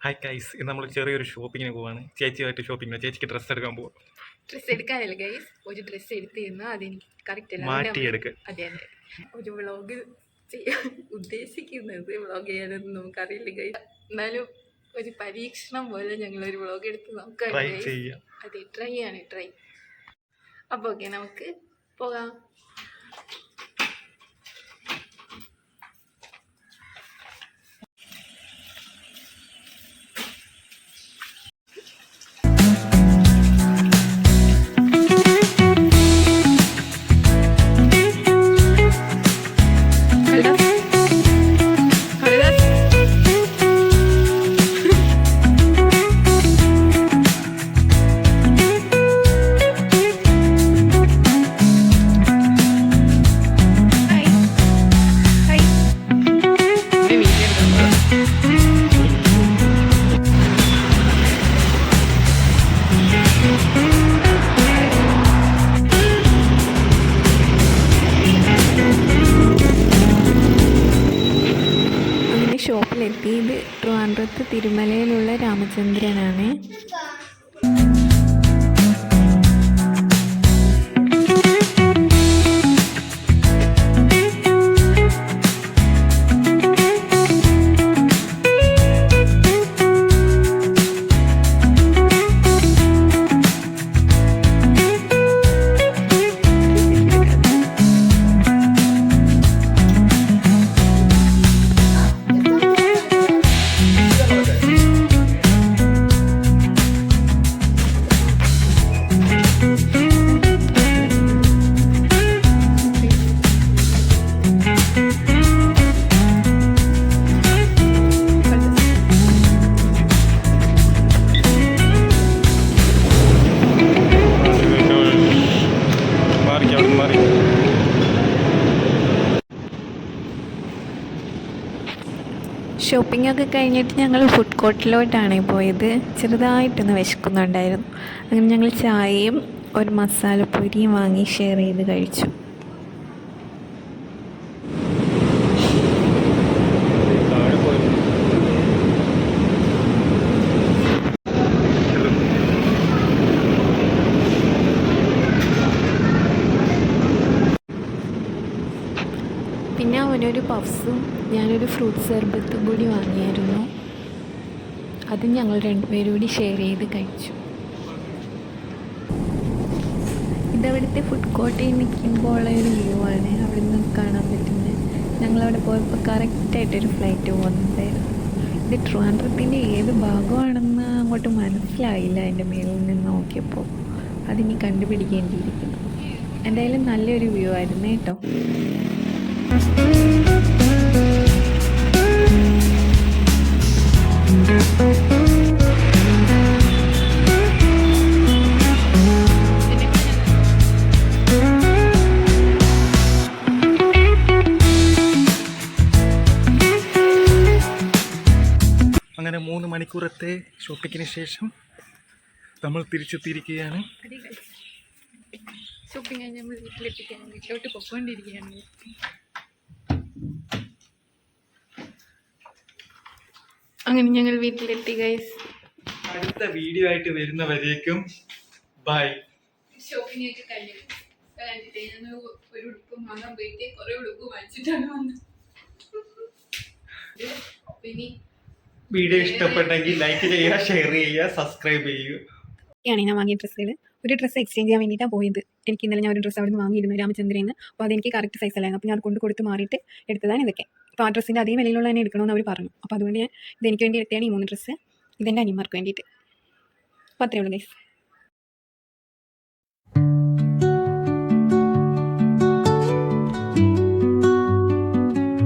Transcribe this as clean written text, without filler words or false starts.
Hi guys, ഇന്ന് നമ്മൾ ചെറിയൊരു ഷോപ്പിങ്ങിന് പോവാണ്. ചേച്ചിയായിട്ട് ഷോപ്പിങ്ങിന്. ചേച്ചിക്ക് ഡ്രസ്സ് എടുക്കാൻ പോവാം. ഡ്രസ്സ് എടുക്കാനല്ല ഗൈസ്, ഒരു ഡ്രസ്സ് എടുത്തിരുന്നു അതെനിക്ക് കറക്റ്റ് അല്ല. മാറ്റിയെടുക്കുക. അതെ അതെ, ഒരു വ്ളോഗ് ചെയ്യാൻ ഉദ്ദേശിക്കുന്നത് വ്ളോഗ് ചെയ്യാനൊന്നും നമുക്കറിയില്ല ഗൈസ്. എന്നാലും ഒരു പരീക്ഷണം പോലെ ഞങ്ങളൊരു വ്ളോഗ് എടുത്ത് നോക്കാം. അതെ, ട്രൈ ആണ് ട്രൈ. അപ്പോൾ ഓക്കെ, നമുക്ക് പോകാം. ഷോപ്പിലെത്തിയത് ട്രിവാൻഡ്രത്ത് തിരുമലയിലുള്ള രാമചന്ദ്രനാണ്. ഷോപ്പിംഗ് ഒക്കെ കഴിഞ്ഞിട്ട് ഞങ്ങൾ ഫുഡ് കോർട്ടിലോട്ടാണ് പോയത്. ചെറുതായിട്ടൊന്ന് വിശക്കുന്നുണ്ടായിരുന്നു. അങ്ങനെ ഞങ്ങൾ ചായയും ഒരു മസാലപ്പൊരിയും വാങ്ങി ഷെയർ ചെയ്ത് കഴിച്ചു. പിന്നെ അവനൊരു പഫ്സും ഞാനൊരു ഫ്രൂട്ട് സർബത്തും കൂടി വാങ്ങിയായിരുന്നു. അത് ഞങ്ങൾ രണ്ടുപേരും കൂടി ഷെയർ ചെയ്ത് കഴിച്ചു. ഇതവിടുത്തെ ഫുഡ് കോർട്ടിൽ നിൽക്കുമ്പോൾ ഉള്ളൊരു വ്യൂ ആണ് അവിടെ നിന്ന് കാണാൻ പറ്റുന്നത്. ഞങ്ങളവിടെ പോയപ്പോൾ കറക്റ്റായിട്ടൊരു ഫ്ലൈറ്റ് പോകുന്നുണ്ടായിരുന്നു. ഇത് ട്രിവാൻഡ്രത്തിൻ്റെ ഏത് ഭാഗമാണെന്ന് അങ്ങോട്ട് മനസ്സിലായില്ല. അതിൻ്റെ മേലിൽ നിന്ന് നോക്കിയപ്പോൾ അതിനി കണ്ടുപിടിക്കേണ്ടിയിരിക്കുന്നു. എന്തായാലും നല്ലൊരു വ്യൂ ആയിരുന്നു കേട്ടോ. അങ്ങനെ 3 മണിക്കൂറത്തെ ഷോപ്പിങ്ങിന് ശേഷം നമ്മൾ തിരിച്ചെത്തിയിരിക്കുകയാണ്. ഷോപ്പിംഗ് കഴിഞ്ഞ് നമ്മൾ വീട്ടിലോട്ട് പോയിക്കൊണ്ടിരിക്കുകയാണ്. അങ്ങനെ ഞങ്ങൾ വീട്ടിലെത്തി ഗൈസ്. അടുത്ത വീഡിയോ ആയിട്ട് വരുന്നവരേക്കും ബൈ. ഷോപ്പിംഗ് ഒക്കെ കഴിഞ്ഞു. ഒരു ഉടുപ്പ് വാങ്ങാൻ പോയിട്ട് കുറെ ഉടുപ്പ് വാങ്ങിച്ചിട്ടാണ് വന്നത്. വീഡിയോ ഇഷ്ടപ്പെട്ടെങ്കിൽ ലൈക്ക് ചെയ്യുക, ഷെയർ ചെയ്യുക, സബ്സ്ക്രൈബ് ചെയ്യുക. ഞാൻ വാങ്ങിയ ഡ്രസ്സുകൾ, ഒരു ഡ്രസ്സ് എക്സ്ചേഞ്ച് ചെയ്യാൻ വേണ്ടിയിട്ടാണ് പോയത്. എനിക്ക് ഇന്നലെ ഞാൻ ഒരു ഡ്രസ്സ് അവിടെ നിന്ന് വാങ്ങിയിരുന്നു രാമചന്ദ്രയിൽ നിന്ന്. അപ്പോൾ അതെനിക്ക് കറക്റ്റ് സൈസ് അല്ലായിരുന്നു. അപ്പോൾ ഞാൻ കൊണ്ട് കൊടുത്ത് മാറിയിട്ട് എടുത്തതാണ് ഇതൊക്കെ. അപ്പോൾ ആ ഡ്രസ്സിൻ്റെ അതേ വിലയിലുള്ള തന്നെ എടുക്കണമെന്ന് അവർ പറഞ്ഞു. അപ്പോൾ അതുകൊണ്ട് ഞാൻ ഇതെനിക്ക് വേണ്ടി എടുത്തതാണ് ഈ 3 ഡ്രസ്സ്. ഇതെൻ്റെ അനിയന്മാർക്ക് വേണ്ടിയിട്ട്. അപ്പോൾ അത്രയേ ഉള്ളൂ ഗൈസ്.